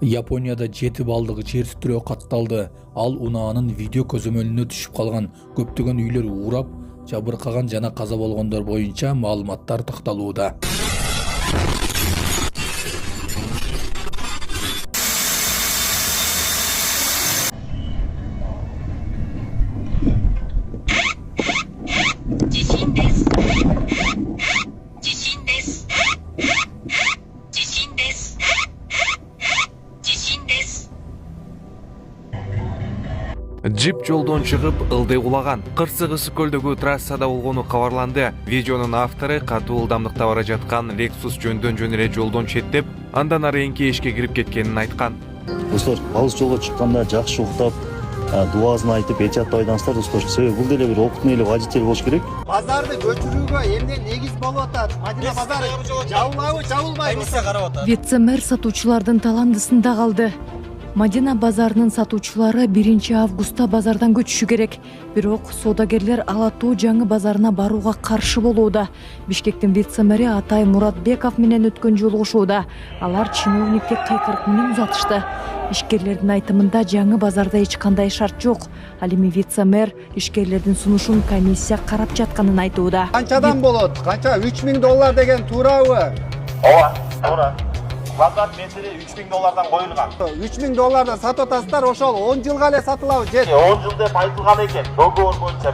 Японияда 7 балдыгы жер титирөө катталды. Ал унаанын видео көзөмөлүнө түшүп калган. Көптөгөн үйлөр урап, жабыркаган жана каза болгондор боюнча маалыматтар такталууда. Джип жолдон чыгып, ылдый кулаган. Кырсык Ысык көлдөгү трассада болгону кабарланды. Видеонун автору катуу ылдамдыкта бара жаткан Lexus жөндөн жөн эле жолдон четтеп, андан ары эңки эшикке кирип кеткенин айткан. Достор, алыс жолго чыкканда жакшы уктап, дуазын айтып, эч атпай айдаңыздар, достор. Себеби бул деле бир опытный эле водитель болуш керек. Базарды көчүрүүгө эмне негиз болуп атат? Мадина базары жабылабы, жабылбайбы? Комиссия карап атат. Вице-мэр сатуучулардын таландысында калды. Мадина базарынын сатуучулары 1 августта базардан көчүшү керек. Бирок соодагерлер Ала Тоо жаңы базарына барууга каршы болууда. Бишкектин вице-мэри Атай Муратбеков менен өткөн жолугушууда. Алар чиновникке кыйкырык менен узатышты. Ишкерлердин айтымында жаңы базарда эч кандай шарт жок. Ал эми вице-мэр ишкерлердин сунушун комиссия карап жатканын айтууда. Канчадан болот? Канча? $3000 деген туурабы? Ооба, туура. Базар метри $3000 коюлган. $3000 сатып атасыздар, ошол 10 жылга эле сатылабы же? 10 жыл деп айтылган экен. Договор боюнча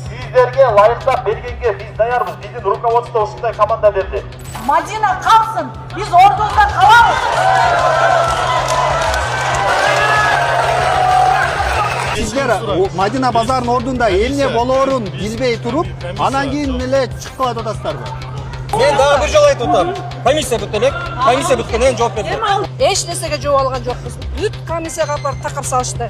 сиздерге лайыктап бергенге биз даярбыз. Биздин руководство ушундай команда берди. Мадина калсын, биз ордунда калабыз. Сиздер Мадина базарынын ордунда эмне болоорун билбей туруп, анан кийин эле чыгып калат атасыздарбы? Мен дагы бир жолу айтып атам. Комиссия бүткөн элек, комиссия бүткөндөн жооп берди. Эч нерсеге жооп алган жокпуз. Бүт комиссияга барып такап салышты.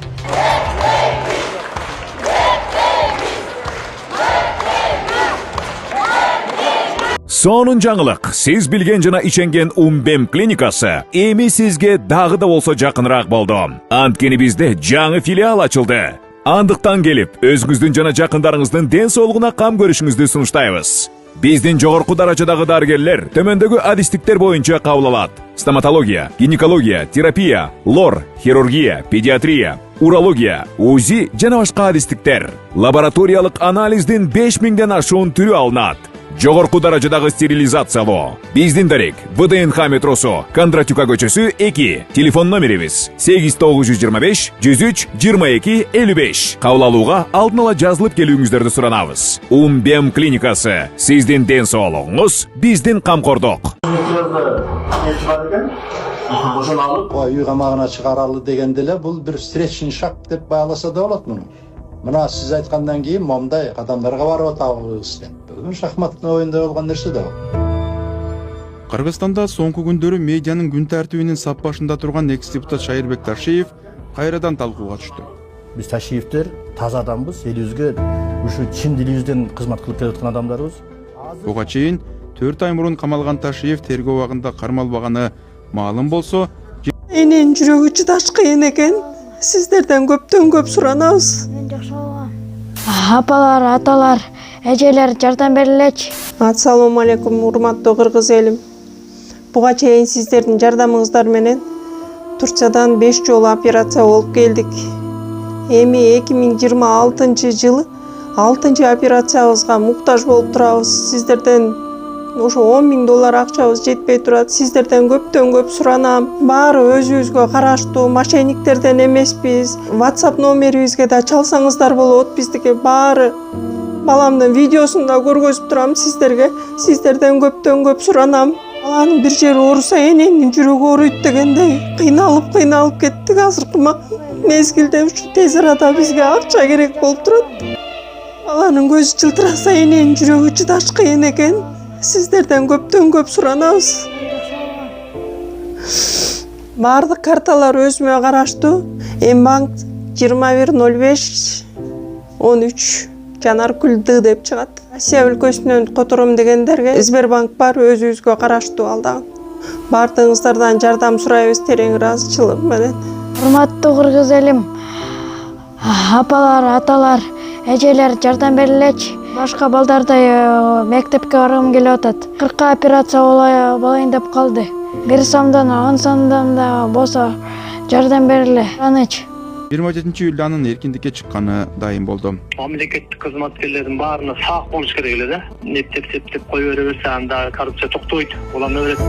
Сонун жаңылык. Сиз билген жана иченген Умбем клиникасы эми сизге дагы да болсо жакыныраак болду. Анткени бизде жаңы филиал ачылды. Андыктан келип, өзүңүздүн жана жакындарыңыздын ден соолугуна кам көрүшүңүздү сунуштайбыз. Биздин жогорку даражадагы дарыгерлер төмөндөгү адистиктер боюнча кабыл алат. Стоматология, гинекология, терапия, лор, хирургия, педиатрия, урология, УЗИ жана башка адистиктер. Лабораториялык анализдин 5000ден ашуун түрү алынат. Жогорку даражадагы стерилизациялоо. Биздин дарек ВДНХ метросу, Кондратюка көчөсү 2. Телефон номерибиз 8925 103 22 55. Кабыл алууга алдын ала жазылып келүүңүздөрдү суранабыз. Умбем клиникасы. Сиздин ден соолугуңуз, биздин камкордук. Үй камагына чыгаралы дегенде эле бул бир встречный шаг деп бааласа да болот муну. Мына сиз айткандан кийин момундай кадамдарга барып атабыз деп. Шахматтын оюнда болгон нерсе да. Кыргызстанда соңку күндөрү медианын күн тартибинин сап башында турган экс-депутат Шайырбек Ташиев кайрадан талкууга түштү. Биз Ташиевдер таза адамбыз, элибизге ушу чын дилибизден кызмат кылып келаткан адамдарбыз. Буга чейин 4 ай мурун камалган Ташиев тергөө убагында кармалбаганы маалым болсо, Энен жүрөгү чыдаш кыйын экен. Сиздерден көптөн көп суранабыз. Апалар, аталар, эжелер жардам берилечи. Ассалому алейкум, урматтуу кыргыз элим. Буга чейин сиздердин жардамыңыздар менен Турциядан 5 жолу операция болуп келдик. Эми 2026-жылы 6-чы операциябызга муктаж болуп турабыз. Сиздерден ошо $10.000 акчабыз жетпей турат. Сиздерден көптөн көп суранам. Баары өзүбүзгө караштуу, мошенниктерден эмеспиз. WhatsApp номерибизге да чалсаңыздар болот. Биздики баары баламдын видеосун да көргөзүп турам сиздерге. Сиздерден көптөн көп суранам. Баланын бир жери ооруса эненин жүрөгү ооруйт дегендей кыйналып кеттик. Азыркы мезгилде ушу тез арада бизге акча керек болуп турат. Баланын көзү жылтыраса эненин жүрөгү чыдаш кыйын экен. Сиздерден көптөн көп суранабыз. Бардык карталар өзүмө караштуу. Мбанк 210513 Жанаркүл Д деп чыгат. Россия өлкөсүнөн котором дегендерге Сбербанк бар, өзүбүзгө караштуу алдагы. Бардыгыңыздардан жардам сурайбыз терең ыраазычылык менен. Урматтуу кыргыз элим, апалар, аталар, эжелер жардам берилечи. Башка балдардай мектепке баргым келип атат. 40 операция болайын деп калды. 1 сомдон 10 сомдон да болсо жардам бергиле. Аныч. 27 анын эркиндикке чыкканы дайым болду. Мамлекеттик кызматкерлердин баарына сак болуш керек эле да. Нептеп кой бере берсе анда коррупция токтойт. Улам өбөрөт.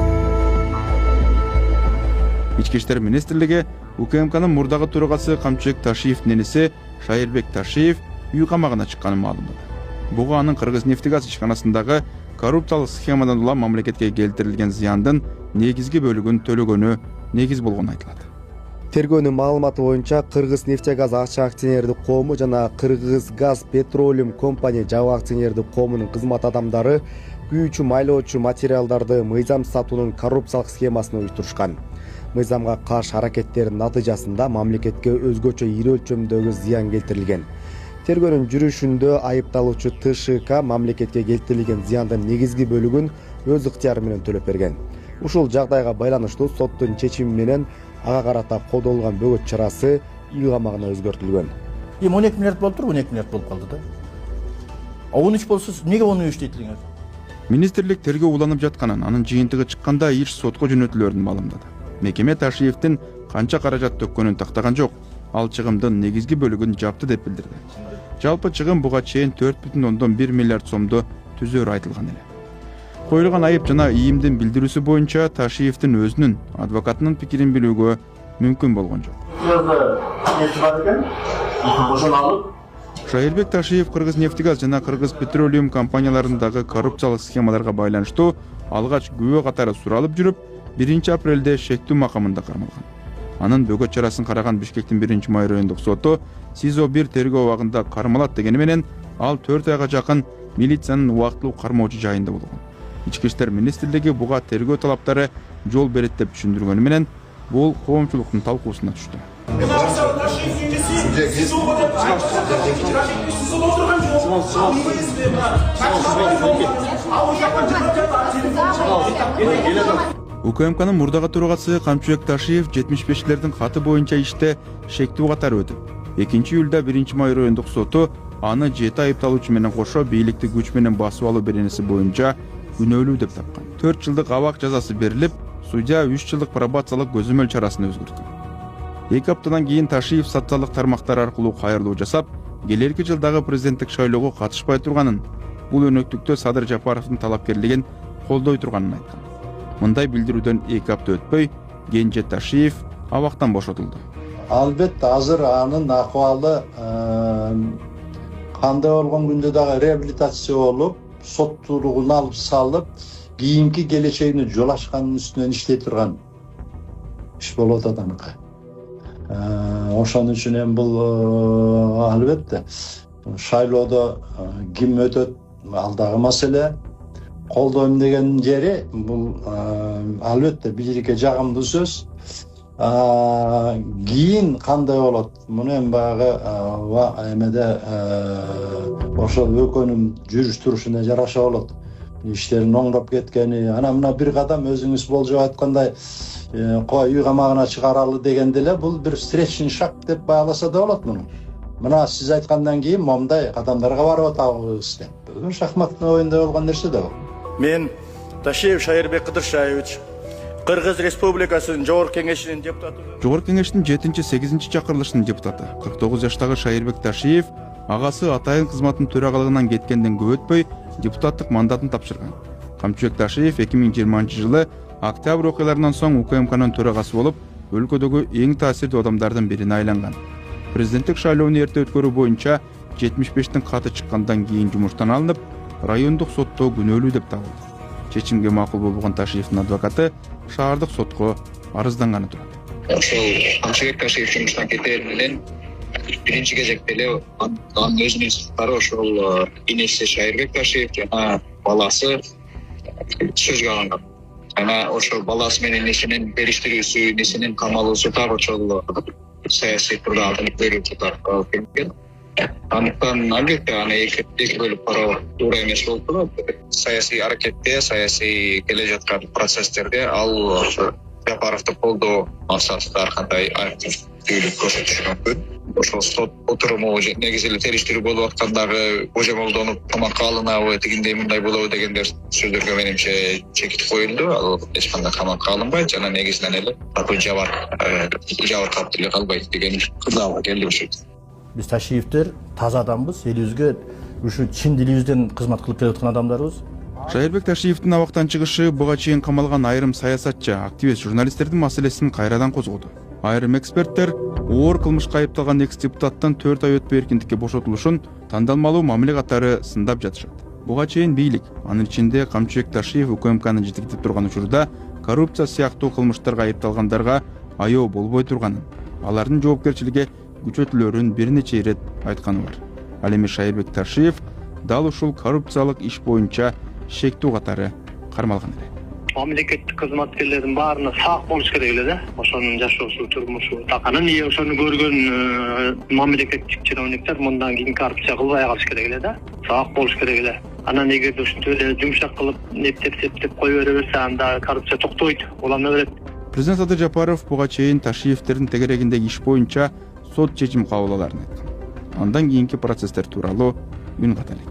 Ички иштер министрлиги УКМКнын мурдагы төрагасы Камчыбек Ташиевдин энеси Шайырбек Ташиев үй камагына чыкканын маалымдады. Буга анын Кыргыз нефтегаз ишканасындагы коррупциялык схемадан улам мамлекетке келтирилген зыяндын негизги бөлүгүн төлөгөнү негиз болгону айтылат. Тергөөнүн маалыматы боюнча Кыргыз нефтегаз ачык акционердик коому жана Кыргыз газ петролиум компания жабык акционердик коомунун кызмат адамдары күйүүчү майлоочу материалдарды мыйзам сатуунун коррупциялык схемасын уюштурушкан. Мыйзамга каршы аракеттердин натыйжасында мамлекетке өзгөчө ири өлчөмдөгү зыян келтирилген. Тергөөнүн жүрүшүндө айыпталуучу ТШК мамлекетке келтирилген зыяндын негизги бөлүгүн өз ыктыяры менен төлөп берген. Ушул жагдайга байланыштуу соттун чечими менен ага карата колдонулган бөгөт чарасы үй камагына өзгөртүлгөн. 12 миллиард болуп туруп 12 миллиард болуп калды да. 13 болсо эмнеге оны иштетилиңер? Министрлик тергөө уланып жатканын, анын жыйынтыгы чыкканда иш сотко жөнөтүлөрүн маалымдады. Мекеме Ташиевдин канча каражат төккөнүн тактаган жок. Ал чыгымдын негизги бөлүгүн жапты деп билдирди. Жалпы чыгым буга чейин 4,1 миллиард сомду түзөрү айтылган эле. Коюлган айып жана ийимдин билдирүүсү боюнча Ташиевдин өзүнүн адвокатынын пикирин билүүгө мүмкүн болгон жок. Шайырбек Ташиев Кыргыз нефтегаз жана Кыргыз петролиум компанияларындагы коррупциялык схемаларга байланыштуу алгач күбө катары суралып жүрүп, 1 апрелде шектүү макамында кармалган. Анын бөгөт чарасын караган Бишкектин 1-май райондук соту СИЗО 1 тергөө убагында кармалат дегени менен ал 4 айга жакын милициянын убактылуу кармоочу жайында болгон. Ички иштер министрлиги буга тергөө талаптары жол берет деп түшүндүргөнү менен бул коомчулуктун талкуусуна түштү. УКМКнын мурдагы төрагасы Камчыбек Ташиев 75лердин каты боюнча иште шектүү катары өтүп, 2-июлда 1-май райондук соту аны 7 айыпталуучу менен кошо бийликти күч менен басып алуу беренеси боюнча күнөөлүү деп тапкан. 4 жылдык абак жазасы берилип, судья 3 жылдык пробациялык көзөмөл чарасын өзгөрткөн. 2 аптадан кийин Ташиев социалдык тармактар аркылуу кайрылуу жасап, келерки жылдагы президенттик шайлоого катышпай турганын, бул өнөктүктө Садыр Жапаровдун талапкерлигин колдой турганын айткан. Мындай билдирүүдөн 2 апта өтпөй, Кенже Ташиев абактан бошотулду. Албетте азыр анын акыбалы кандай болгон күндө дагы реабилитация болуп, соттуулугун алып салып, кийинки келечегине жол ачканын үстүнөн иштей турган иш болот адамга. Ошон үчүн эми бул албетте шайлоодо ким өтөт ал дагы маселе. Колдойм деген жери бул албетте бизге жагымдуу сөз. Кийин кандай болот? Муну эми баягы эмеде ошол өлкөнүн жүрүш-турушуна жараша болот. Иштерин оңдоп кеткени, ана мына бир кадам өзүңүз болжоп айткандай үй камагына чыгаралы дегенде эле бул бир встречный шаг деп бааласа да болот муну. Мына сиз айткандан кийин момундай кадамдарга барып атабыз деп. Бүгүн шахматтын оюнда болгон нерсе да бул. Мен Ташиев Шайырбек Кыдыршаевич, Кыргыз Республикасынын Жогорку Кеңешинин депутаты. Жогорку Кеңештин 7-8 чакырылышынын депутаты 49 жаштагы Шайырбек Ташиев агасы атайын кызматтын төрагалыгынан кеткенден көп өтпөй депутаттык мандатын тапшырган. Камчыбек Ташиев 2020-жылы октябрь окуяларынан соң УКМКнын төрагасы болуп, өлкөдөгү эң таасирдүү адамдардын бирине айланган. Президенттик шайлоону эрте өткөрүү боюнча 75тин каты чыккандан кийин жумуштан алынып, райондук сотто күнөөлүү деп табылды. Чечимге макул болбогон Ташиевдин адвокаты шаардык сотко арызданганы турат. Ошол Камчыбек Ташиев жумуштан кетер менен биринчи кезекте эле анын өзүнүн сыптары ошол энеси Шайырбек Ташиев жана баласы сөзгө алынган. Жана ошол баласы менен энесинин бериштирүүсү, энесинин камалуусу так ошол саясий турда алынып берүүчү тарапка алып келген. Андыктан албетте аны эки бөлүп кароо туура эмес болуп турат. Саясий аракетте, саясий келе жаткан процесстерде ал Жапаровду колдоо максатында ар кандай активдүүлүк көрсөтүшү мүмкүн. ошол сот отуруму негизи эле териштирүү болуп аткандагы божомолдонуп камакка алынабы тигиндей мындай болобу дегендер сөздөргө менимче чекит коюлду. Ал эч кандай камакка алынбайт жана негизинен эле такой жабыркап деле калбайт деген кызаага келди ошо. Биз Ташиевдер таза адамбыз, элибизге ушу чын дилибизден кызмат кылып келаткан адамдарбыз. Шайырбек Ташиевдин абактан чыгышы буга чейин камалган айрым саясатчы, активист журналисттердин маселесин кайрадан козгоду. Айрым эксперттер оор кылмышка айыпталган экс-депутаттын 4 ай өтпөй эркиндикке бошотулушун тандалмалуу мамиле катары сындап жатышат. Буга чейин бийлик, анын ичинде Камчыбек Ташиев УКМКны жетектеп турган учурда коррупция сыяктуу кылмыштарга айыпталгандарга аяоо болбой турганын, алардын жоопкерчилиги күчөтүлөрүн бир нече ирет айтканы бар. Ал эми Шайырбек Ташиев дал ушул коррупциялык иш боюнча шектүү катары кармалган эле. Мамлекеттик кызматкерлердин баарына сак болуш керек эле да. Ошонун жашоосу, турмушу. Анан ошону көргөн мамлекеттик чиновниктер мындан кийин коррупция кылбай калыш керек эле да. Сак болуш керек эле. Анан эгерде ушинтип эле жумшак кылып, нептеп кое бере берсе, анда коррупция токтойт, улана берет. Президент Садыр Жапаров буга чейин Ташиевдердин тегерегиндеги иш боюнча сот чечим кабыл аларын айткан. Андан кийинки процесстер тууралуу үн ката элек.